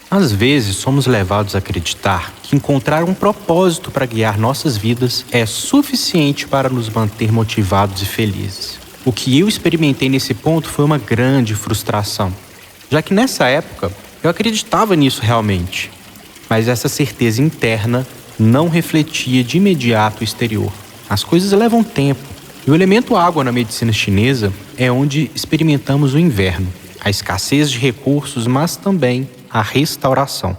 Às vezes, somos levados a acreditar que encontrar um propósito para guiar nossas vidas é suficiente para nos manter motivados e felizes. O que eu experimentei nesse ponto foi uma grande frustração, já que nessa época eu acreditava nisso realmente, mas essa certeza interna não refletia de imediato o exterior. As coisas levam tempo, e o elemento água na medicina chinesa é onde experimentamos o inverno, a escassez de recursos, mas também a restauração.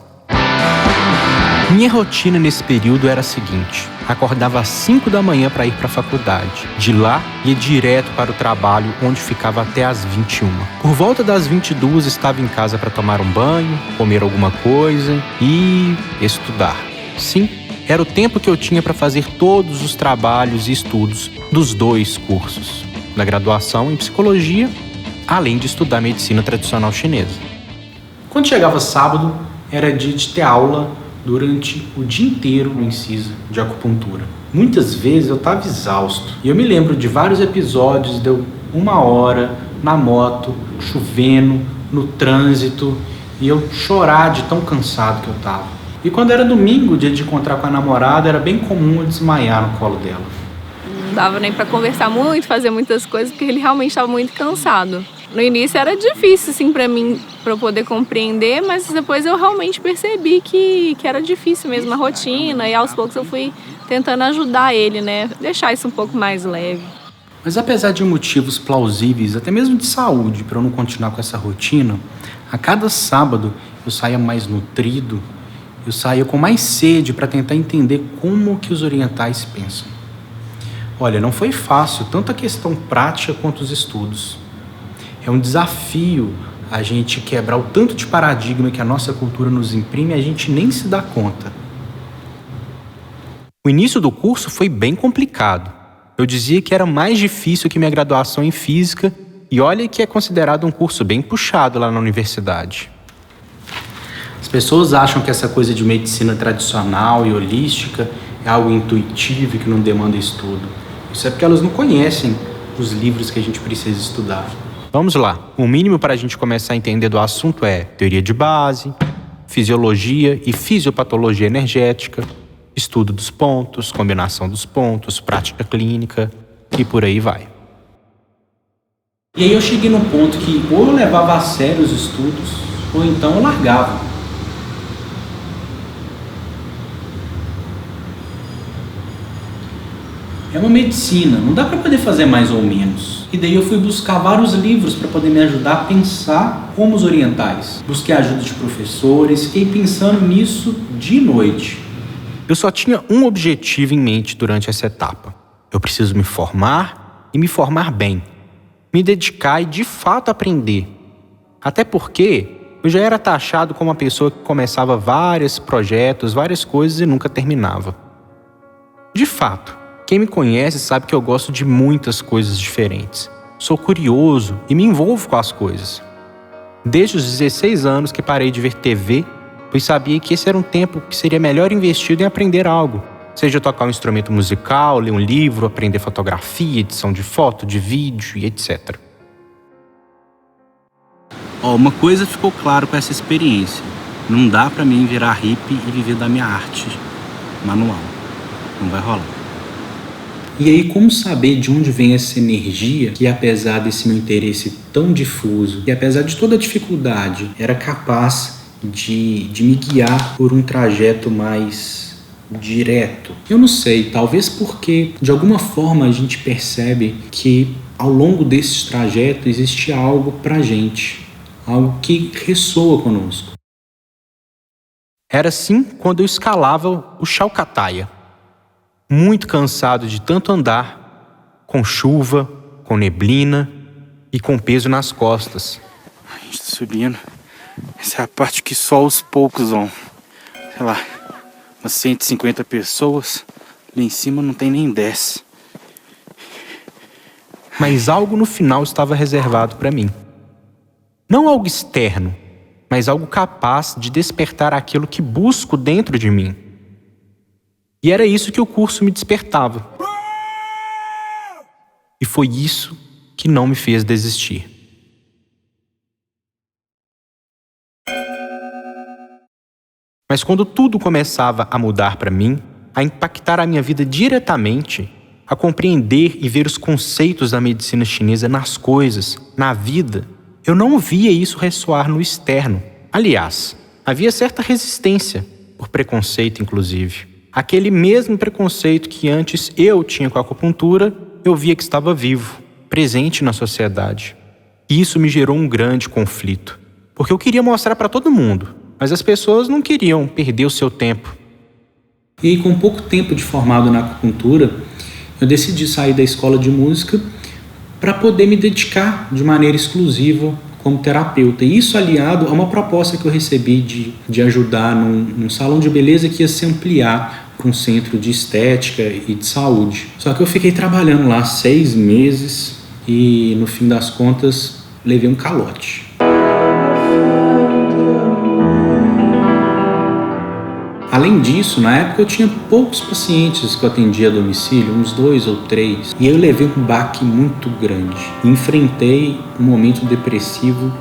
Minha rotina nesse período era a seguinte: acordava às 5 da manhã para ir para a faculdade. De lá, ia direto para o trabalho, onde ficava até às 21. Por volta das 22, estava em casa para tomar um banho, comer alguma coisa e estudar. Sim, era o tempo que eu tinha para fazer todos os trabalhos e estudos dos 2 cursos, da graduação em psicologia, além de estudar medicina tradicional chinesa. Quando chegava sábado, era dia de ter aula durante o dia inteiro no Incisa de acupuntura. Muitas vezes eu estava exausto. E eu me lembro de vários episódios de eu 1 hora na moto, chovendo, no trânsito, e eu chorar de tão cansado que eu estava. E quando era domingo, dia de encontrar com a namorada, era bem comum eu desmaiar no colo dela. Não dava nem para conversar muito, fazer muitas coisas, porque ele realmente estava muito cansado. No início era difícil, assim, para mim, para eu poder compreender, mas depois eu realmente percebi que era difícil mesmo a rotina, e aos poucos eu fui tentando ajudar ele, né? Deixar isso um pouco mais leve. Mas apesar de motivos plausíveis, até mesmo de saúde, para eu não continuar com essa rotina, a cada sábado eu saía mais nutrido, eu saía com mais sede para tentar entender como que os orientais pensam. Olha, não foi fácil, tanto a questão prática quanto os estudos. É um desafio a gente quebrar o tanto de paradigma que a nossa cultura nos imprime e a gente nem se dá conta. O início do curso foi bem complicado. Eu dizia que era mais difícil que minha graduação em física, e olha que é considerado um curso bem puxado lá na universidade. As pessoas acham que essa coisa de medicina tradicional e holística é algo intuitivo e que não demanda estudo. Isso é porque elas não conhecem os livros que a gente precisa estudar. Vamos lá. O mínimo para a gente começar a entender do assunto é teoria de base, fisiologia e fisiopatologia energética, estudo dos pontos, combinação dos pontos, prática clínica e por aí vai. E aí eu cheguei num ponto que ou eu levava a sério os estudos, ou então eu largava. É uma medicina, não dá para poder fazer mais ou menos. E daí eu fui buscar vários livros para poder me ajudar a pensar como os orientais. Busquei a ajuda de professores, fiquei pensando nisso de noite. Eu só tinha um objetivo em mente durante essa etapa. Eu preciso me formar e me formar bem. Me dedicar e de fato aprender. Até porque eu já era taxado como uma pessoa que começava vários projetos, várias coisas e nunca terminava. De fato, quem me conhece sabe que eu gosto de muitas coisas diferentes. Sou curioso e me envolvo com as coisas. Desde os 16 anos que parei de ver TV, pois sabia que esse era um tempo que seria melhor investido em aprender algo. Seja tocar um instrumento musical, ler um livro, aprender fotografia, edição de foto, de vídeo e etc. Uma coisa ficou claro com essa experiência. Não dá pra mim virar hippie e viver da minha arte manual. Não vai rolar. E aí, como saber de onde vem essa energia que, apesar desse meu interesse tão difuso e apesar de toda a dificuldade, era capaz de me guiar por um trajeto mais direto? Eu não sei, talvez porque de alguma forma a gente percebe que ao longo desses trajetos existe algo pra gente, algo que ressoa conosco. Era assim quando eu escalava o Chalcataia. Muito cansado de tanto andar, com chuva, com neblina e com peso nas costas. A gente tá subindo. Essa é a parte que só os poucos vão. Sei lá, umas 150 pessoas. Lá em cima não tem nem 10. Mas algo no final estava reservado para mim. Não algo externo, mas algo capaz de despertar aquilo que busco dentro de mim. E era isso que o curso me despertava. E foi isso que não me fez desistir. Mas quando tudo começava a mudar para mim, a impactar a minha vida diretamente, a compreender e ver os conceitos da medicina chinesa nas coisas, na vida, eu não via isso ressoar no externo. Aliás, havia certa resistência, por preconceito inclusive. Aquele mesmo preconceito que antes eu tinha com a acupuntura, eu via que estava vivo, presente na sociedade. E isso me gerou um grande conflito, porque eu queria mostrar para todo mundo, mas as pessoas não queriam perder o seu tempo. E aí, com pouco tempo de formado na acupuntura, eu decidi sair da escola de música para poder me dedicar de maneira exclusiva como terapeuta. E isso aliado a uma proposta que eu recebi de ajudar num salão de beleza que ia se ampliar para um centro de estética e de saúde. Só que eu fiquei trabalhando lá 6 meses e, no fim das contas, levei um calote. Além disso, na época eu tinha poucos pacientes que eu atendia a domicílio, uns 2 ou 3, e eu levei um baque muito grande. Enfrentei um momento depressivo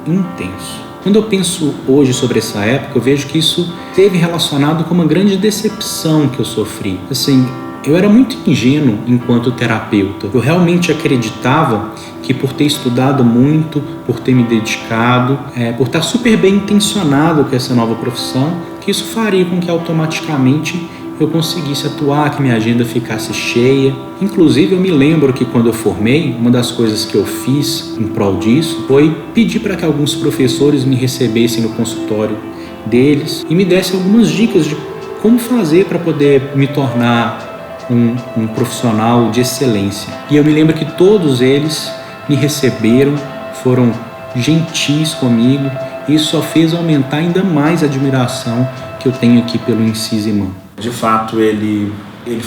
intenso. Quando eu penso hoje sobre essa época, eu vejo que isso esteve relacionado com uma grande decepção que eu sofri. Assim, eu era muito ingênuo enquanto terapeuta. Eu realmente acreditava que por ter estudado muito, por ter me dedicado, por estar super bem intencionado com essa nova profissão, que isso faria com que automaticamente eu conseguisse atuar, que minha agenda ficasse cheia. Inclusive, eu me lembro que quando eu formei, uma das coisas que eu fiz em prol disso foi pedir para que alguns professores me recebessem no consultório deles e me dessem algumas dicas de como fazer para poder me tornar um profissional de excelência. E eu me lembro que todos eles me receberam, foram gentis comigo, e isso só fez aumentar ainda mais a admiração que eu tenho aqui pelo Incisimã. De fato, ele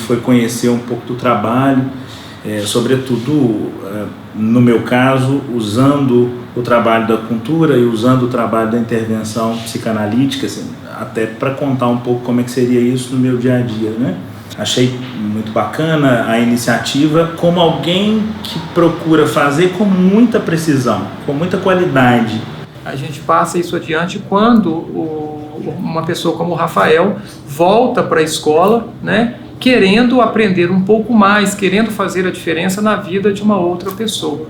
foi conhecer um pouco do trabalho, sobretudo, no meu caso, usando o trabalho da acupuntura e usando o trabalho da intervenção psicanalítica, assim, até para contar um pouco como é que seria isso no meu dia a dia, né? Achei muito bacana a iniciativa, como alguém que procura fazer com muita precisão, com muita qualidade. A gente passa isso adiante quando uma pessoa como o Rafael volta para a escola, né, querendo aprender um pouco mais, querendo fazer a diferença na vida de uma outra pessoa.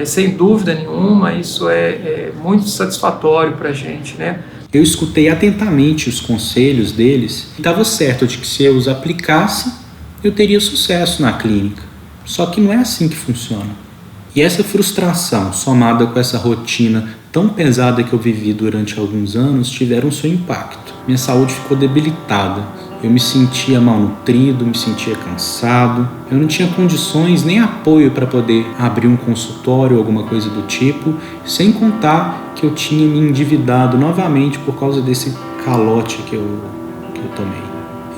Sem dúvida nenhuma, isso é muito satisfatório para a gente, né? Eu escutei atentamente os conselhos deles e estava certo de que se eu os aplicasse, eu teria sucesso na clínica. Só que não é assim que funciona. E essa frustração, somada com essa rotina tão pesada que eu vivi durante alguns anos, tiveram seu impacto. Minha saúde ficou debilitada. Eu me sentia malnutrido, me sentia cansado. Eu não tinha condições nem apoio para poder abrir um consultório ou alguma coisa do tipo, sem contar que eu tinha me endividado novamente por causa desse calote que eu tomei.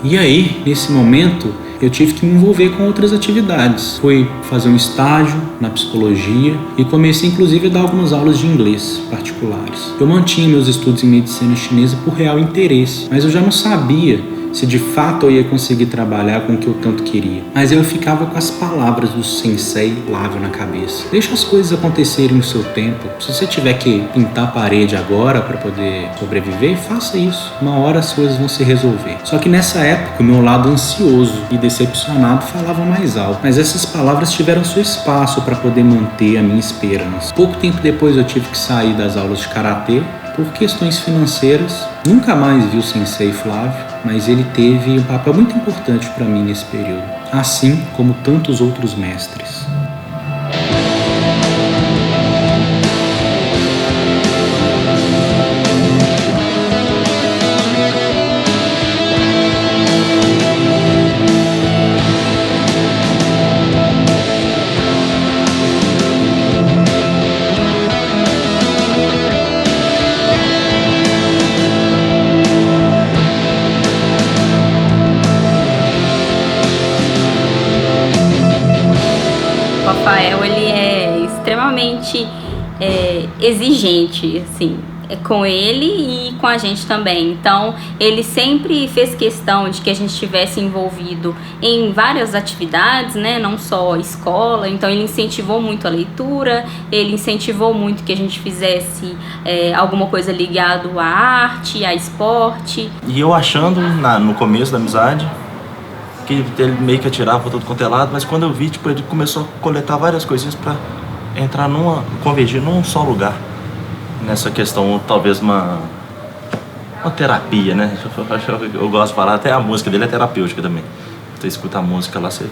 E aí, nesse momento, eu tive que me envolver com outras atividades. Fui fazer um estágio na psicologia e comecei inclusive a dar algumas aulas de inglês particulares. Eu mantinha meus estudos em medicina chinesa por real interesse, mas eu já não sabia se de fato eu ia conseguir trabalhar com o que eu tanto queria. Mas eu ficava com as palavras do sensei Flávio na cabeça. Deixa as coisas acontecerem no seu tempo. Se você tiver que pintar a parede agora para poder sobreviver, faça isso. Uma hora as coisas vão se resolver. Só que nessa época, o meu lado ansioso e decepcionado falava mais alto. Mas essas palavras tiveram seu espaço para poder manter a minha esperança. Pouco tempo depois eu tive que sair das aulas de karatê por questões financeiras. Nunca mais vi o sensei Flávio, mas ele teve um papel muito importante para mim nesse período, assim como tantos outros mestres. Rafael, ele é extremamente exigente, assim. com ele e com a gente também. Então, ele sempre fez questão de que a gente estivesse envolvido em várias atividades, né? Não só escola. Então, ele incentivou muito a leitura, ele incentivou muito que a gente fizesse alguma coisa ligado à arte, a esporte. E eu achando, no começo da amizade, que ele meio que atirava todo quanto é lado, mas quando eu vi, tipo, ele começou a coletar várias coisinhas para entrar convergir num só lugar. Nessa questão, talvez uma terapia, né? Eu gosto de falar, até a música dele é terapêutica também. Você escuta a música lá, você